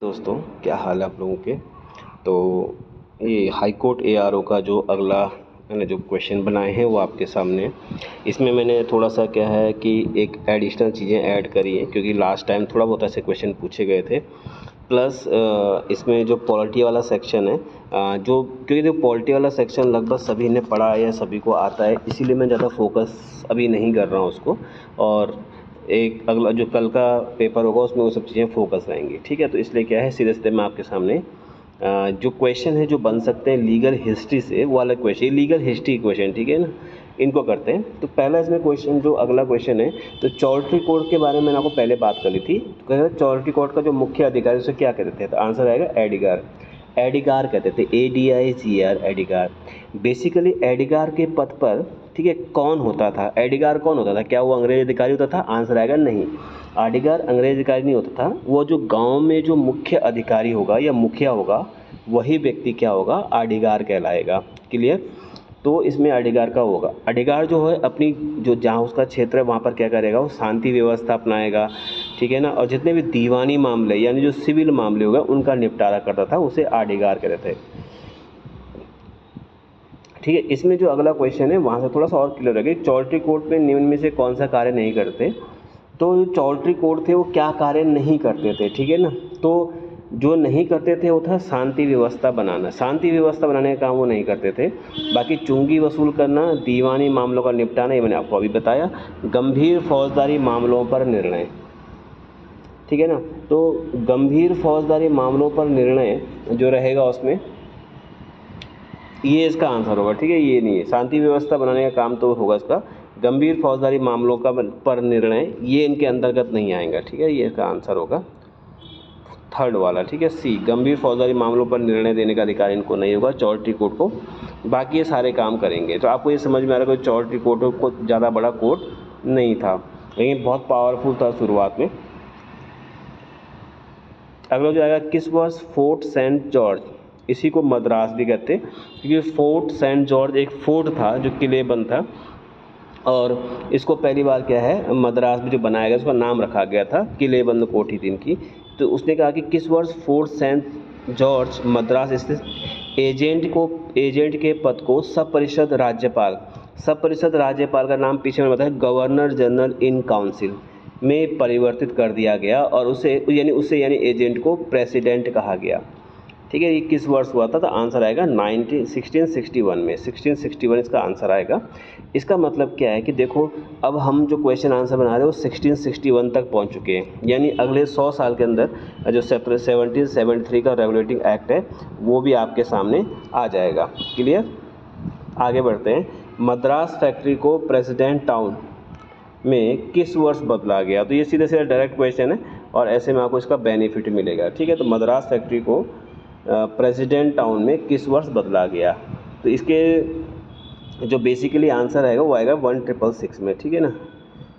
दोस्तों, क्या हाल है आप लोगों के। तो ये हाई कोर्ट एआरओ का जो अगला मैंने जो क्वेश्चन बनाए हैं वो आपके सामने है। इसमें मैंने थोड़ा सा क्या है कि एक एडिशनल चीज़ें ऐड करी हैं, क्योंकि लास्ट टाइम थोड़ा बहुत ऐसे क्वेश्चन पूछे गए थे। प्लस इसमें जो पॉलिटी वाला सेक्शन है, जो क्योंकि जो पॉलिटी वाला सेक्शन लगभग सभी ने पढ़ा है या सभी को आता है, इसीलिए मैं ज़्यादा फोकस अभी नहीं कर रहा हूँ उसको। और एक अगला जो कल का पेपर होगा उसमें वो सब चीज़ें फोकस रहेंगी, ठीक है। तो इसलिए क्या है, सीधे सीधे मैं आपके सामने जो क्वेश्चन है जो बन सकते हैं लीगल हिस्ट्री से, वो वाला क्वेश्चन, लीगल हिस्ट्री क्वेश्चन, ठीक है ना, इनको करते हैं। तो पहला इसमें क्वेश्चन, जो अगला क्वेश्चन है, तो चौल्ट्री कोड के बारे में मैंने आपको पहले बात कर ली थी। तो कहते हैं चौल्ट्री कोड का जो मुख्य अधिकारी उसे क्या कहते थे, तो आंसर आएगा एडिगार। एडिगार कहते थे, ADIGR, एडिगार। बेसिकली एडिगार के पद पर, ठीक है, कौन होता था, एडिगार कौन होता था, क्या वो अंग्रेज अधिकारी होता था, आंसर आएगा नहीं। एडिगार अंग्रेज अधिकारी नहीं होता था, वो जो गांव में जो मुख्य अधिकारी होगा या मुखिया होगा, वही व्यक्ति क्या होगा, एडिगार कहलाएगा। क्लियर। तो इसमें एडिगार का होगा, एडिगार जो है अपनी जो जहाँ उसका क्षेत्र है वहाँ पर क्या करेगा, वो शांति व्यवस्था अपनाएगा, ठीक है ना। और जितने भी दीवानी मामले यानी जो सिविल मामले हो गए उनका निपटारा करता था, उसे एडिगार कहते थे, ठीक है। इसमें जो अगला क्वेश्चन है वहाँ से थोड़ा सा और क्लियर है कि चौल्ट्री कोर्ट में निम्न में से कौन सा कार्य नहीं करते। तो जो चौल्ट्री कोर्ट थे वो क्या कार्य नहीं करते थे, ठीक है ना। तो जो नहीं करते थे वो था शांति व्यवस्था बनाना, शांति व्यवस्था बनाने का काम वो नहीं करते थे। बाकी चुंगी वसूल करना, दीवानी मामलों का निपटाना, ये मैंने आपको अभी बताया। गंभीर फौजदारी मामलों पर निर्णय, ठीक है ना। तो गंभीर फौजदारी मामलों पर निर्णय जो रहेगा उसमें ये इसका आंसर होगा, ठीक है। ये नहीं है, शांति व्यवस्था बनाने का काम तो होगा इसका, गंभीर फौजदारी मामलों का पर निर्णय ये इनके अंतर्गत नहीं आएगा, ठीक है। ये इसका आंसर होगा थर्ड वाला, ठीक है, सी, गंभीर फौजदारी मामलों पर निर्णय देने का अधिकार इनको नहीं होगा, चौल्ट्री कोर्ट को। बाकी ये सारे काम करेंगे। तो आपको ये समझ में आ रहा है कि चौल्ट्री कोर्ट को ज़्यादा बड़ा कोर्ट नहीं था, लेकिन बहुत पावरफुल था शुरुआत में। अगला जो आएगा, किस वर्ष फोर्ट सेंट जॉर्ज, इसी को मद्रास भी कहते हैं, क्योंकि फोर्ट सेंट जॉर्ज एक फोर्ट था जो किले बंद था, और इसको पहली बार क्या है मद्रास में जो बनाया गया उसका नाम रखा गया था, किले बंद कोठी थी इनकी। तो उसने कहा कि किस वर्ष फोर्ट सेंट जॉर्ज मद्रास स्थित एजेंट के पद को सब परिषद राज्यपाल का नाम पीछे में बताया, गवर्नर जनरल इन काउंसिल में परिवर्तित कर दिया गया, और उसे यानी एजेंट को प्रेसिडेंट कहा गया, ठीक है। ये किस वर्ष हुआ था, तो आंसर आएगा 1661 में, 1661 इसका आंसर आएगा। इसका मतलब क्या है कि देखो, अब हम जो क्वेश्चन आंसर बना रहे हैं वो 1661 तक पहुंच चुके हैं, यानी अगले 100 साल के अंदर जो 1773 का रेगुलेटिंग एक्ट है वो भी आपके सामने आ जाएगा। क्लियर। आगे बढ़ते हैं। मद्रास फैक्ट्री को प्रेसिडेंट टाउन में किस वर्ष बदला गया, तो ये सीधे सीधे डायरेक्ट क्वेश्चन है, और ऐसे में आपको इसका बेनिफिट मिलेगा, ठीक है। तो मद्रास फैक्ट्री को प्रेसिडेंट टाउन में किस वर्ष बदला गया, तो इसके जो बेसिकली आंसर आएगा वो आएगा 1666 में, ठीक है ना।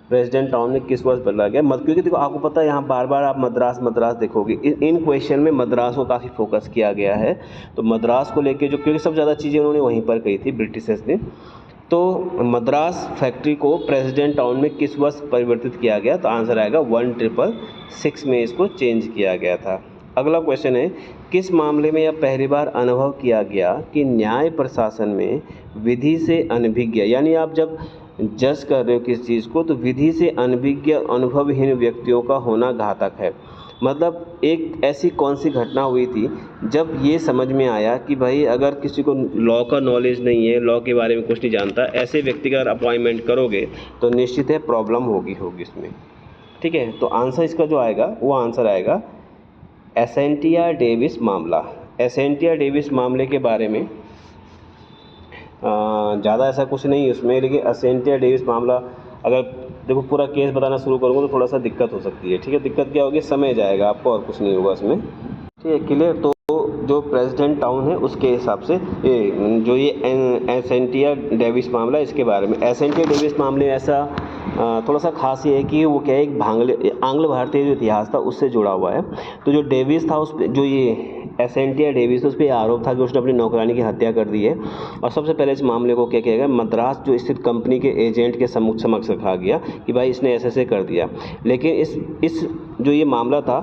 प्रेसिडेंट टाउन में किस वर्ष बदला गया, क्योंकि देखो आपको पता है यहाँ बार बार आप मद्रास देखोगे, इन क्वेश्चन में मद्रास को काफ़ी फोकस किया गया है। तो मद्रास को लेके जो, क्योंकि सब ज़्यादा चीज़ें उन्होंने वहीं पर कही थी ब्रिटिशर्स ने। तो मद्रास फैक्ट्री को प्रेसिडेंट टाउन में किस वर्ष परिवर्तित किया गया, तो आंसर आएगा 1666 में इसको चेंज किया गया था। अगला क्वेश्चन है, किस मामले में यह पहली बार अनुभव किया गया कि न्याय प्रशासन में विधि से अनभिज्ञ, यानी आप जब जज कर रहे हो किस चीज़ को, तो विधि से अनभिज्ञ अनुभवहीन व्यक्तियों का होना घातक है। मतलब एक ऐसी कौन सी घटना हुई थी जब ये समझ में आया कि भाई अगर किसी को लॉ का नॉलेज नहीं है, लॉ के बारे में कुछ नहीं जानता, ऐसे व्यक्ति का अगर अपॉइंटमेंट करोगे तो निश्चित है प्रॉब्लम होगी इसमें, ठीक है। तो आंसर इसका जो आएगा वो आंसर आएगा एसेंटिया डेविस मामला। एसेंटिया डेविस मामले के बारे में ज़्यादा ऐसा कुछ नहीं है उसमें, लेकिन एसेंटिया डेविस मामला अगर देखो पूरा केस बताना शुरू करूँगा तो थोड़ा सा दिक्कत हो सकती है, ठीक है। दिक्कत क्या होगी, समय जाएगा आपको, और कुछ नहीं होगा इसमें, ठीक है। क्लियर। तो जो प्रेसिडेंट टाउन है उसके हिसाब से ये एसेंटिया डेविस मामला, इसके बारे में एसेंटिया डेविस मामले में ऐसा थोड़ा सा खास ये है कि वो क्या है, एक आंग्ल भारतीय जो इतिहास था उससे जुड़ा हुआ है। तो जो डेविस था उस पे, जो ये एसेंटिया डेविस, उस पर आरोप था कि उसने अपनी नौकरानी की हत्या कर दी है। और सबसे पहले इस मामले को क्या किया गया, मद्रास जो स्थित कंपनी के एजेंट के समक्ष रखा गया कि भाई इसने ऐसे कर दिया। लेकिन इस जो ये मामला था,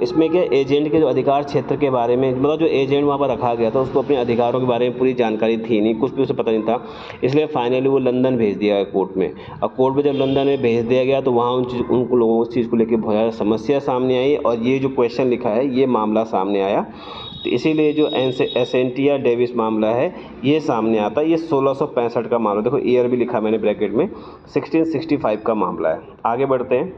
इसमें क्या एजेंट के जो अधिकार क्षेत्र के बारे में, मतलब जो एजेंट वहाँ पर रखा गया था उसको अपने अधिकारों के बारे में पूरी जानकारी थी नहीं, कुछ भी उसे पता नहीं था। इसलिए फाइनली वो लंदन भेज दिया गया कोर्ट में। और कोर्ट में जब लंदन में भेज दिया गया तो वहाँ उन लोगों को उस चीज़ को लेकर बहुत ज़्यादा समस्या सामने आई, और ये जो क्वेश्चन लिखा है ये मामला सामने आया। तो इसीलिए जो एसेंटिया डेविस मामला है ये सामने आता है। ये 1665 का मामला, देखो ईयर भी लिखा मैंने ब्रैकेट में, 1665 का मामला है। आगे बढ़ते हैं।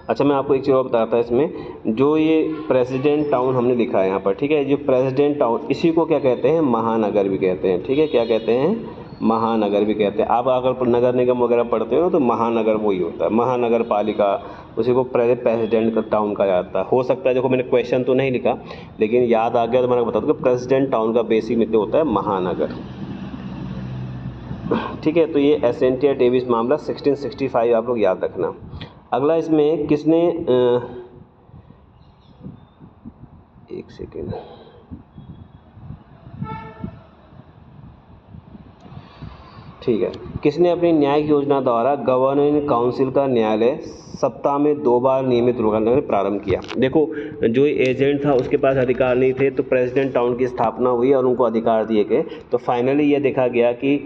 अच्छा, मैं आपको एक चीज़ और बताता है इसमें, जो ये प्रेसिडेंट टाउन हमने लिखा है यहाँ पर, ठीक है, जो प्रेसिडेंट टाउन, इसी को क्या कहते हैं, महानगर भी कहते हैं, ठीक है, क्या कहते हैं, महानगर भी कहते हैं। आप अगर नगर निगम वगैरह पढ़ते हो तो महानगर वही होता है, महानगर पालिका, उसी को प्रेसिडेंट टाउन कहा जाता है। हो सकता है, देखो मैंने क्वेश्चन तो नहीं लिखा लेकिन याद आ गया तो मैंने बता दूँ कि प्रेसिडेंट टाउन का बेसिक मतलब होता है महानगर, ठीक है। तो ये एसेंटिया डेविस मामला 1665 आप लोग याद रखना। अगला इसमें किसने एक सेकेंड, ठीक है, किसने अपनी न्यायिक योजना द्वारा गवर्निंग काउंसिल का न्यायालय सप्ताह में 2 बार नियमित रूप से प्रारंभ किया। देखो, जो एजेंट था उसके पास अधिकार नहीं थे, तो प्रेसिडेंट टाउन की स्थापना हुई और उनको अधिकार दिए गए। तो फाइनली ये देखा गया कि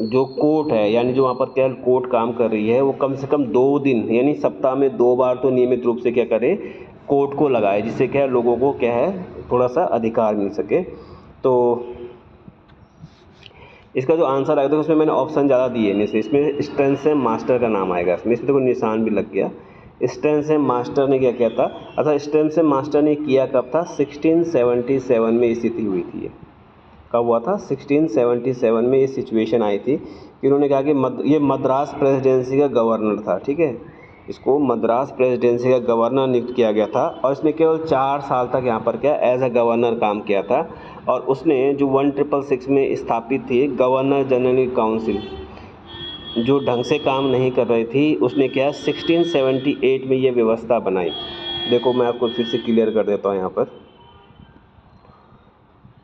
जो कोर्ट है, यानी जो वहाँ पर क्या कोर्ट काम कर रही है, वो कम से कम 2 दिन यानी सप्ताह में 2 बार तो नियमित रूप से क्या करे, कोर्ट को लगाए, जिससे क्या है लोगों को क्या है थोड़ा सा अधिकार मिल सके। तो इसका जो आंसर आएगा, तो उसमें मैंने ऑप्शन ज़्यादा दिए नहीं, इसमें स्टेंसेम मास्टर का नाम आएगा, इसमें देखो निशान भी लग गया। स्टेंसेम मास्टर ने क्या किया था, अच्छा स्टेंसेम मास्टर ने किया कब था, 1677 में स्थिति हुई थी। कब हुआ था, 1677 में ये सिचुएशन आई थी कि उन्होंने कहा कि ये मद्रास प्रेसिडेंसी का गवर्नर था, ठीक है, इसको मद्रास प्रेसिडेंसी का गवर्नर नियुक्त किया गया था। और इसने केवल 4 साल तक यहाँ पर क्या एज अ गवर्नर काम किया था। और उसने जो 1666 में स्थापित थी गवर्नर जनरल काउंसिल, जो ढंग से काम नहीं कर रही थी, उसने क्या 1678 में ये व्यवस्था बनाई। देखो मैं आपको फिर से क्लियर कर देता हूँ यहाँ पर,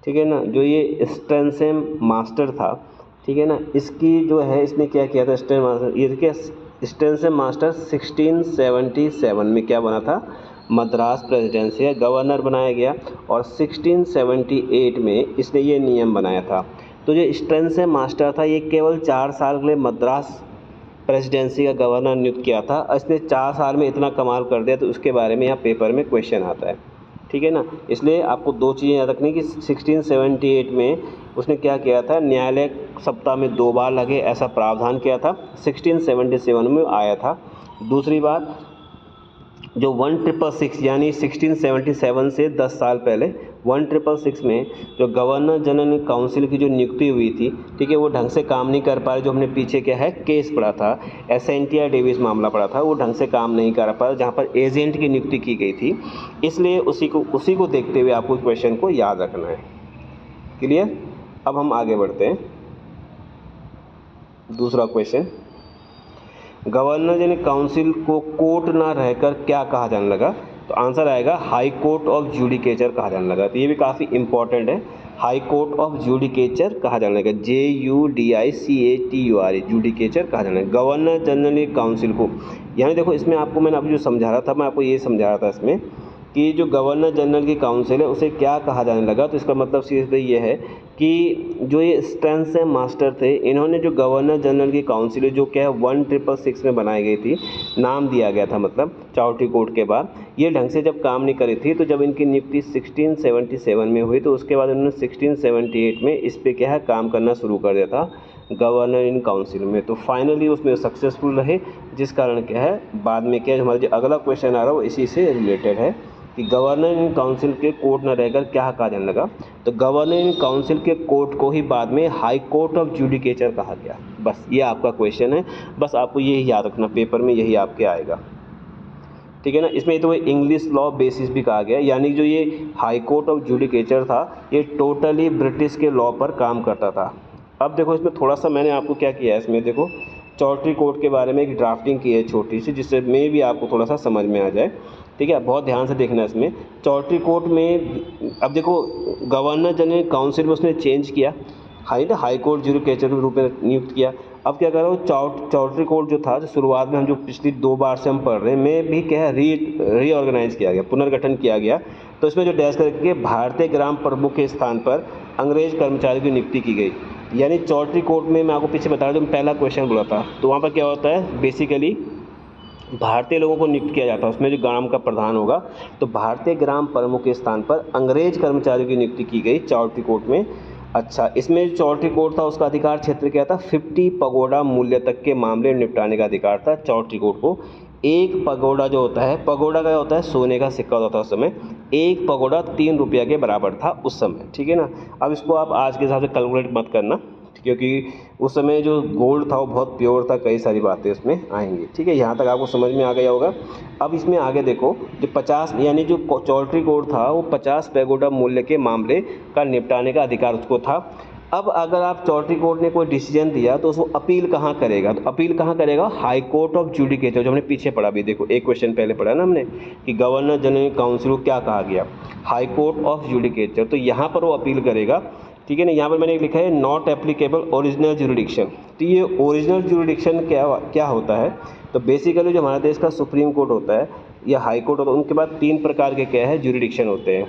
ठीक है ना, जो ये स्टेंसेम मास्टर था, ठीक है ना, इसकी जो है इसने क्या किया था, स्टेंसेम मास्टर, ये क्या स्टेंसेम मास्टर 1677 में क्या बना था, मद्रास प्रेसिडेंसी का गवर्नर बनाया गया। और 1678 में इसने ये नियम बनाया था। तो जो स्टेंसेम मास्टर था ये केवल 4 साल के लिए मद्रास प्रेसिडेंसी का गवर्नर नियुक्त किया था। इसने 4 साल में इतना कमाल कर दिया, तो उसके बारे में यहाँ पेपर में क्वेश्चन आता है, ठीक है ना। इसलिए आपको 2 चीज़ें याद रखनी कि 1678 में उसने क्या किया था, न्यायालय सप्ताह में 2 बार लगे ऐसा प्रावधान किया था, 1677 में आया था। दूसरी बात, जो 1666 यानी 1677 से 10 साल पहले 1666 में जो गवर्नर जनरल काउंसिल की जो नियुक्ति हुई थी, ठीक है, वो ढंग से काम नहीं कर पाए। जो हमने पीछे क्या है केस पढ़ा था, एसेंटिया डेविस मामला पढ़ा था, वो ढंग से काम नहीं कर पाया, जहाँ पर एजेंट की नियुक्ति की गई थी। इसलिए उसी को देखते हुए आपको क्वेश्चन को याद रखना है। क्लियर। अब हम आगे बढ़ते हैं। दूसरा क्वेश्चन, गवर्नर जनरल काउंसिल को कोर्ट ना रहकर क्या कहा जाने लगा, तो आंसर आएगा हाई कोर्ट ऑफ जुडिकेचर कहा जाने लगा। तो ये भी काफ़ी इंपॉर्टेंट है, हाई कोर्ट ऑफ जुडिकेचर कहा जाने लगा, JUDICATUR जुडिकेचर कहा जाने लगा गवर्नर जनरल काउंसिल को। यानी देखो इसमें आपको मैंने अभी जो समझा रहा था, मैं आपको ये समझा रहा था इसमें कि जो गवर्नर जनरल की काउंसिल है उसे क्या कहा जाने लगा। तो इसका मतलब सीधे ये है कि जो ये स्टेंसेम मास्टर थे, इन्होंने जो गवर्नर जनरल की काउंसिल है जो क्या है 1666 में बनाई गई थी, नाम दिया गया था मतलब चाउटी कोर्ट के बाद, ये ढंग से जब काम नहीं करी थी, तो जब इनकी नियुक्ति 1677 में हुई, तो उसके बाद उन्होंने 1678 में इस पर क्या है काम करना शुरू कर दिया था गवर्नर इन काउंसिल में। तो फाइनली उसमें सक्सेसफुल रहे, जिस कारण क्या है बाद में क्या हमारा जो अगला क्वेश्चन आ रहा है वो इसी से रिलेटेड है कि गवर्नर इन काउंसिल के कोर्ट न रहकर क्या कहा जाने लगा। तो गवर्नर इन काउंसिल के कोर्ट को ही बाद में हाई कोर्ट ऑफ जुडिकेचर कहा गया। बस ये आपका क्वेश्चन है, बस आपको यही याद रखना, पेपर में यही आपके आएगा, ठीक है ना। इसमें तो इंग्लिश लॉ बेसिस भी कहा गया, यानी जो ये हाई कोर्ट ऑफ जुडिकेचर था ये टोटली ब्रिटिश के लॉ पर काम करता था, अब देखो इसमें थोड़ा सा मैंने आपको क्या किया है, इसमें देखो चौधरी कोर्ट के बारे में एक ड्राफ्टिंग की है छोटी सी, जिससे में भी आपको थोड़ा सा समझ में आ जाए। ठीक है, बहुत ध्यान से देखना है इसमें। चौधरी कोर्ट में अब देखो गवर्नर जनरल काउंसिल में उसने चेंज किया, हाई कोर्ट ज्यूडिकेचर के रूप में नियुक्त किया। अब क्या कर रहा हूँ, चौधरी कोर्ट जो था, जो शुरुआत में हम जो पिछली 2 बार से हम पढ़ रहे हैं, में भी क्या है रीऑर्गेनाइज किया गया, पुनर्गठन किया गया। तो इसमें जो डैश करके भारतीय ग्राम प्रमुख के स्थान पर अंग्रेज कर्मचारी की नियुक्ति की गई। यानी चौधरी कोर्ट में मैं आपको पीछे बता रहा हूँ, जो पहला क्वेश्चन बोला था, तो वहाँ पर क्या होता है, बेसिकली भारतीय लोगों को नियुक्त किया जाता है, उसमें जो ग्राम का प्रधान होगा, तो भारतीय ग्राम प्रमुख के स्थान पर अंग्रेज कर्मचारियों की नियुक्ति की गई चौधरी कोर्ट में। अच्छा, इसमें जो चौधरी कोर्ट था उसका अधिकार क्षेत्र क्या था, 50 पगोडा मूल्य तक के मामले निपटाने का अधिकार था चौधरी कोर्ट को। एक पगोडा जो होता है, पगोडा का होता है सोने का सिक्का होता था उस समय, एक पगोडा 3 रुपया के बराबर था उस समय। ठीक है ना। अब इसको आप आज के हिसाब से कैलकुलेट मत करना, क्योंकि उस समय जो गोल्ड था वो बहुत प्योर था, कई सारी बातें उसमें आएंगी। ठीक है, यहाँ तक आपको समझ में आ गया होगा। अब इसमें आगे देखो, जो 50 यानी जो चौधरी कोर्ट था वो 50 पैगोडा मूल्य के मामले का निपटाने का अधिकार उसको था। अब अगर आप चौधरी कोर्ट ने कोई डिसीजन दिया तो उसको अपील कहाँ करेगा, तो अपील कहाँ करेगा, हाई कोर्ट ऑफ जुडिकेचर, जो हमने पीछे पढ़ा भी, देखो एक क्वेश्चन पहले पढ़ा ना हमने कि गवर्नर जनरल काउंसिल को क्या कहा गया, हाई कोर्ट ऑफ जुडिकेचर, तो यहाँ पर वो अपील करेगा। ठीक है ना। यहाँ पर मैंने लिखा है नॉट एप्लीकेबल ओरिजिनल जुरिडिक्शन। तो ये ओरिजिनल जुरिडिक्शन क्या होता है, तो बेसिकली जो हमारे देश का सुप्रीम कोर्ट होता है या हाई कोर्ट होता है, उनके बाद 3 प्रकार के क्या है, जुरिडिक्शन होते हैं।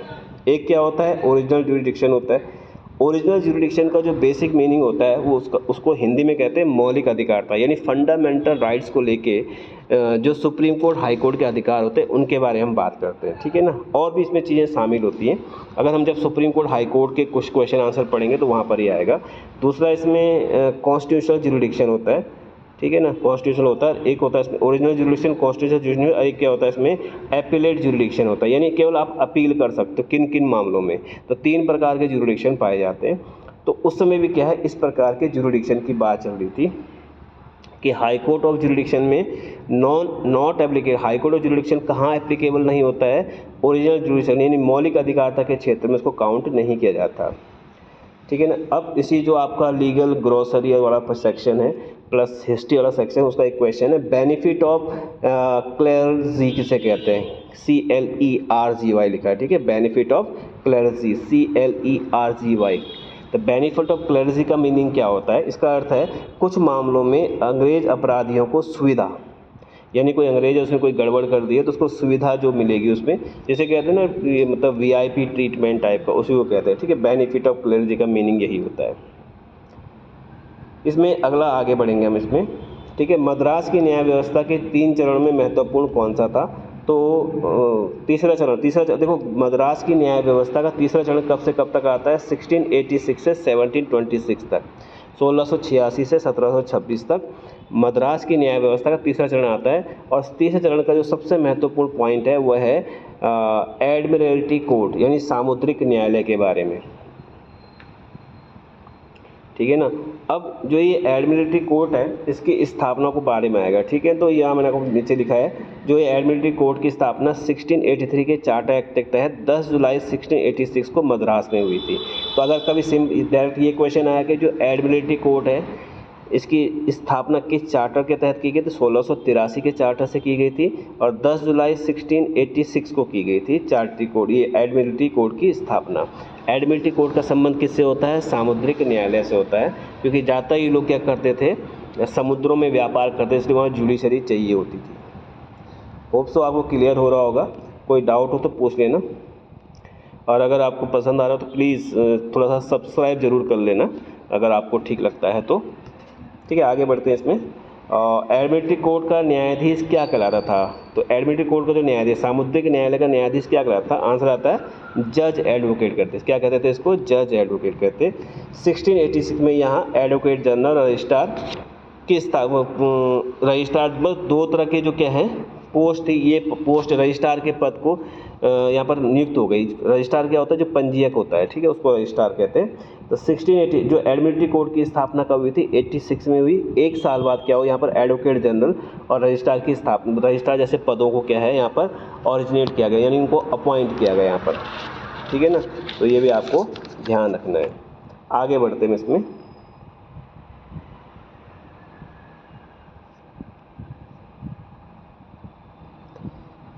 एक क्या होता है, ओरिजिनल जुरिडिक्शन होता है। ओरिजिनल जुरिडिक्शन का जो बेसिक मीनिंग होता है वो उसको हिंदी में कहते हैं मौलिक अधिकार था, यानी फंडामेंटल राइट्स को लेके जो सुप्रीम कोर्ट हाई कोर्ट के अधिकार होते हैं उनके बारे में हम बात करते हैं। ठीक है ना। और भी इसमें चीज़ें शामिल होती हैं, अगर हम जब सुप्रीम कोर्ट हाई कोर्ट के कुछ क्वेश्चन आंसर पढ़ेंगे तो वहाँ पर ही आएगा। दूसरा इसमें कॉन्स्टिट्यूशनल जुरिडिक्शन होता है। ठीक है ना, कॉन्स्टिट्यूशनल होता है। एक होता है इसमें ओरिजिनल जुरिडिक्शन, कॉन्स्टिट्यूशनल जुरिडिक्शन, एक क्या होता है इसमें एपिलेट जुरिडिक्शन होता है, यानी केवल आप अपील कर सकते हो किन किन मामलों में। तो 3 प्रकार के जुरिडिक्शन पाए जाते हैं। तो उस समय भी क्या है, इस प्रकार के जुरिडिक्शन की बात चल रही थी कि हाई कोर्ट ऑफ जुरिडिक्शन में not applicable, high court of jurisdiction कहाँ एप्लीकेबल नहीं होता है, ओरिजिनल जुरिडिक्शन यानी मौलिक अधिकारता के क्षेत्र में उसको काउंट नहीं किया जाता। ठीक है ना। अब इसी जो आपका लीगल ग्रोसरी वाला सेक्शन है प्लस हिस्ट्री वाला सेक्शन, उसका एक क्वेश्चन है, बेनिफिट ऑफ क्लेर्जी किसे कहते हैं, CLERGY लिखा है। ठीक है, बेनिफिट ऑफ क्लेर्जी, CLERGY। तो बेनिफिट ऑफ क्लेर्जी का मीनिंग क्या होता है, इसका अर्थ है कुछ मामलों में अंग्रेज अपराधियों को सुविधा, यानी कोई अंग्रेज है उसने कोई गड़बड़ कर दी है तो उसको सुविधा जो मिलेगी उसमें, जैसे कहते हैं ना ये मतलब VIP ट्रीटमेंट टाइप का, उसी को कहते हैं। ठीक है, बेनिफिट ऑफ क्लेर्जी का मीनिंग यही होता है। इसमें अगला आगे बढ़ेंगे हम इसमें। ठीक है, मद्रास की न्याय व्यवस्था के 3 चरण में महत्वपूर्ण कौन सा था, तो तीसरा चरण देखो, मद्रास की न्याय व्यवस्था का तीसरा चरण कब से कब तक आता है, 1686 से 1726 तक, 1686 से 1726 तक मद्रास की न्याय व्यवस्था का तीसरा चरण आता है। और तीसरे चरण का जो सबसे महत्वपूर्ण पॉइंट है वह है एडमिरल्टी कोर्ट, यानी सामुद्रिक न्यायालय के बारे में। ठीक है ना। अब जो ये एडमिरल्टी कोर्ट है इसकी स्थापना को बारे में आएगा। ठीक है, तो यहाँ मैंने आपको नीचे लिखा है, जो ये एडमिरल्टी कोर्ट की स्थापना 1683 के चार्टर एक्ट के तहत 10 जुलाई 1686 को मद्रास में हुई थी। तो अगर कभी डायरेक्ट ये क्वेश्चन आया कि जो एडमिरल्टी कोर्ट है इसकी स्थापना किस चार्टर के तहत की गई थी, 1683 के चार्टर से की गई थी और 10 जुलाई 1686 को की गई थी चार्टरी कोर्ट, ये एडमिरल्टी कोर्ट की स्थापना। एडमिरल्टी कोर्ट का संबंध किससे होता है, सामुद्रिक न्यायालय से होता है, क्योंकि जाता ही लोग क्या करते थे, समुद्रों में व्यापार करते, इसलिए वहाँ जुडिशरी चाहिए होती थी। होप सो आपको क्लियर हो रहा होगा, कोई डाउट हो तो पूछ लेना, और अगर आपको पसंद आ रहा हो तो प्लीज़ थोड़ा सा सब्सक्राइब ज़रूर कर लेना अगर आपको ठीक लगता है तो। ठीक है, आगे बढ़ते हैं इसमें। एडमिरल्टी कोर्ट का न्यायाधीश क्या कहलाता था, तो एडमिरल्टी कोर्ट का जो न्यायाधीश, सामुद्रिक न्यायालय का न्यायाधीश क्या कहलाता था, आंसर आता है जज एडवोकेट कहते हैं। क्या कहते थे इसको, जज एडवोकेट कहते। 1686 में यहाँ एडवोकेट जनरल रजिस्ट्रार की रजिस्ट्रार मतलब 2 तरह के जो क्या है पोस्ट, ये पोस्ट रजिस्ट्रार के पद को यहाँ पर नियुक्त हो गई। रजिस्ट्रार क्या होता है, जो पंजीयक होता है, ठीक है, उसको रजिस्ट्रार कहते हैं। तो 1680 जो एडमिरल्टी कोर्ट की स्थापना कब हुई थी, 86 में हुई। 1 साल बाद क्या हो, यहाँ पर एडवोकेट जनरल और रजिस्ट्रार की स्थापना, रजिस्ट्रार जैसे पदों को क्या है यहाँ पर ऑरिजिनेट किया गया, यानी उनको अपॉइंट किया गया यहाँ पर। ठीक है ना, तो ये भी आपको ध्यान रखना है। आगे बढ़ते हैं इसमें।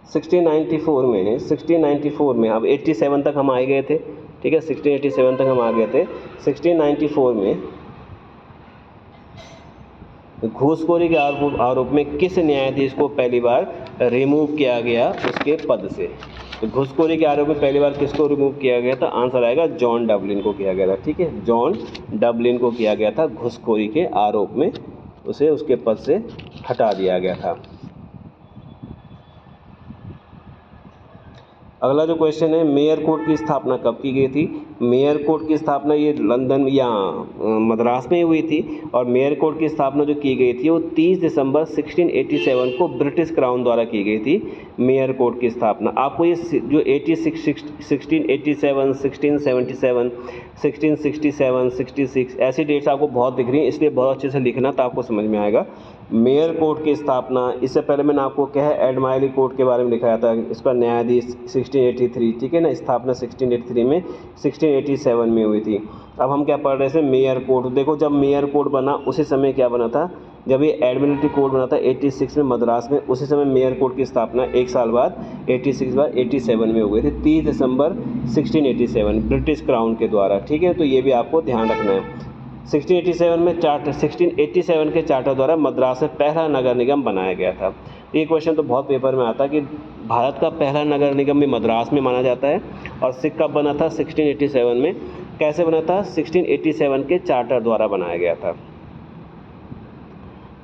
1694 में अब 87 तक हम आ गए थे, ठीक है, 1687 तक हम आ गए थे। 1694 में घूसखोरी के आरोप में किस न्यायाधीश को पहली बार रिमूव किया गया उसके पद से? तो घूसखोरी के आरोप में पहली बार किसको रिमूव किया गया था? आंसर आएगा जॉन डबलिन को किया गया था, ठीक है, जॉन डबलिन को किया गया था। घूसखोरी के आरोप में उसे उसके पद से हटा दिया गया था। अगला जो क्वेश्चन है, मेयर कोर्ट की स्थापना कब की गई थी? मेयर कोर्ट की स्थापना ये लंदन या मद्रास में हुई थी, और मेयर कोर्ट की स्थापना जो की गई थी वो 30 दिसंबर 1687 को ब्रिटिश क्राउन द्वारा की गई थी। मेयर कोर्ट की स्थापना आपको ये जो 1687, 1677, 1667, 66 ऐसी डेट्स आपको बहुत दिख रही हैं, इसलिए बहुत अच्छे से लिखना तो आपको समझ में आएगा। मेयर कोर्ट की स्थापना, इससे पहले मैंने आपको क्या है एडमायली कोर्ट के बारे में लिखाया था, इसका न्यायाधीश 1683, ठीक है ना, स्थापना 1683 में, 1687 में हुई थी। अब हम क्या पढ़ रहे थे? Mayor court. देखो जब मेयर कोर्ट बना उसी समय क्या बना था? जब ये एडमिनिस्ट्रेटिव कोर्ट बना था 86 में मद्रास में, उसी समय मेयर कोर्ट की स्थापना एक साल बाद 86 बाद 87 में हो गई थी, 30 दिसंबर 1687 ब्रिटिश क्राउन के द्वारा, ठीक है। तो ये भी आपको ध्यान रखना है। 1687 में चार्टर 1687 के चार्टर द्वारा मद्रास में पहला नगर निगम बनाया गया था। ये क्वेश्चन तो बहुत पेपर में आता है कि भारत का पहला नगर निगम भी मद्रास में माना जाता है, और सिक्का कब बना था? 1687 में। कैसे बना था? 1687 के चार्टर द्वारा बनाया गया था।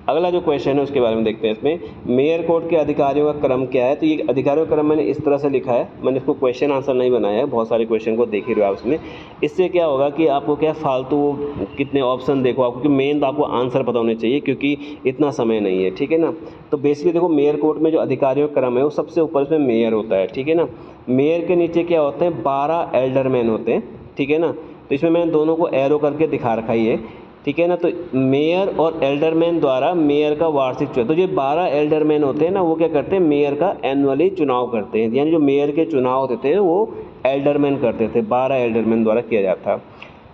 अगला जो क्वेश्चन है उसके बारे में देखते हैं। इसमें मेयर कोर्ट के अधिकारियों का क्रम क्या है? तो ये अधिकारियों का क्रम मैंने इस तरह से लिखा है, मैंने इसको क्वेश्चन आंसर नहीं बनाया है, बहुत सारे क्वेश्चन को देख ही रहे हो आप इसमें। इससे क्या होगा कि आपको क्या फालतू कितने ऑप्शन देखो आपको, क्योंकि मेन तो आपको आंसर पता होने चाहिए, क्योंकि इतना समय नहीं है, ठीक है ना। तो बेसिकली देखो मेयर कोर्ट में जो अधिकारियों का क्रम है वो सबसे ऊपर इसमें मेयर होता है, ठीक है ना। मेयर के नीचे क्या होते हैं? 12 एल्डरमैन होते हैं, ठीक है ना। तो इसमें मैंने दोनों को एरो करके दिखा रखा ही है, ठीक है ना। तो मेयर और एल्डरमैन द्वारा मेयर का वार्षिक चुनाव, तो जो 12 एल्डरमैन होते हैं ना वो क्या करते हैं? मेयर का एनुअली चुनाव करते हैं, यानी जो मेयर के चुनाव होते थे वो एल्डरमैन करते थे, 12 एल्डरमैन द्वारा किया जाता है।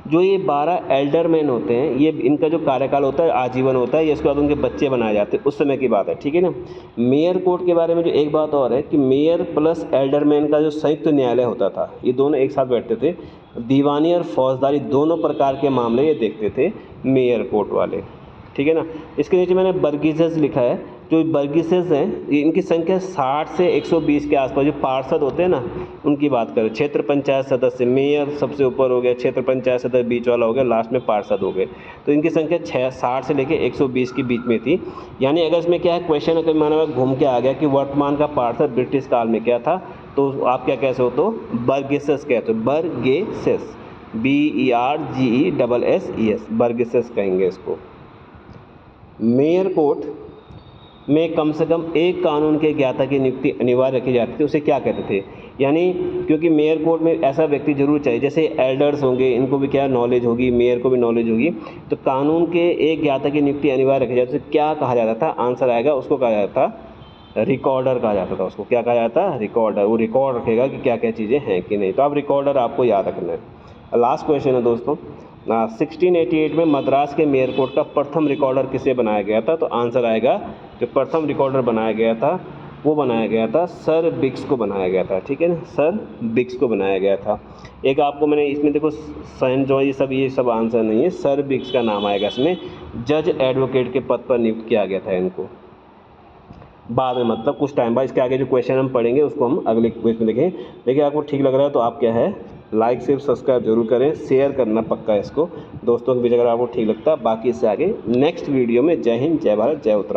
जो ये 12 एल्डरमैन होते हैं ये इनका जो कार्यकाल होता है आजीवन होता है, ये उसके बाद उनके बच्चे बनाए जाते हैं, उस समय की बात है, ठीक है ना। मेयर कोर्ट के बारे में जो एक बात और है कि मेयर प्लस एल्डरमैन का जो संयुक्त न्यायालय होता था, ये दोनों एक साथ बैठते थे, दीवानी और फौजदारी दोनों प्रकार के मामले ये देखते थे मेयर कोर्ट वाले, ठीक है ना। इसके नीचे मैंने बर्गिसेस लिखा है। जो बर्गिसेस हैं ये इनकी संख्या 60 से 120 के आसपास, जो पार्षद होते हैं ना उनकी बात करें। क्षेत्र पंचायत सदस्य, मेयर सबसे ऊपर हो गया, क्षेत्र पंचायत सदस्य बीच वाला हो गया, लास्ट में पार्षद हो गए। तो इनकी संख्या 60 से लेकर 120 के बीच में थी। यानी अगर इसमें क्या है क्वेश्चन अगर माना घूम के आ गया कि वर्तमान का पार्षद ब्रिटिश काल में क्या था, तो आप क्या कह सकते हो? बर्गिसेस कहते हो, बर्गेसेस, BERGESSES, बर्गिसेस कहेंगे इसको। मेयर कोर्ट में कम से कम एक कानून के ज्ञाता की नियुक्ति अनिवार्य रखी जाती थी, उसे क्या कहते थे? यानी क्योंकि मेयर कोर्ट में ऐसा व्यक्ति जरूर चाहिए, जैसे एल्डर्स होंगे इनको भी क्या नॉलेज होगी, मेयर को भी नॉलेज होगी, तो कानून के एक ज्ञाता की नियुक्ति अनिवार्य रखी जाती थी। क्या कहा जाता था? आंसर आएगा उसको कहा जाता था रिकॉर्डर कहा जाता था। उसको क्या कहा जाता? रिकॉर्डर। वो रिकॉर्ड रखेगा कि क्या क्या चीज़ें हैं कि नहीं। तो अब रिकॉर्डर आपको याद रखना है। लास्ट क्वेश्चन है दोस्तों, 1688 में मद्रास के मेयर कोर्ट का प्रथम रिकॉर्डर किसे बनाया गया था? तो आंसर आएगा जो प्रथम रिकॉर्डर बनाया गया था वो बनाया गया था सर बिक्स को बनाया गया था, ठीक है ना, सर बिक्स को बनाया गया था। एक आपको मैंने इसमें देखो सेंट जॉर्ज ये सब आंसर नहीं है, सर बिक्स का नाम आएगा इसमें। जज एडवोकेट के पद पर नियुक्त किया गया था इनको बाद में, मतलब कुछ टाइम बाद। इसके आगे जो क्वेश्चन हम पढ़ेंगे उसको हम अगले क्वेश्चन में देखें। देखिए आपको ठीक लग रहा है तो आप क्या है लाइक शेयर सब्सक्राइब जरूर करें, शेयर करना पक्का इसको दोस्तों के बीच अगर आपको ठीक लगता है। बाकी इससे आगे नेक्स्ट वीडियो में। जय हिंद, जय भारत, जय उत्तराखंड।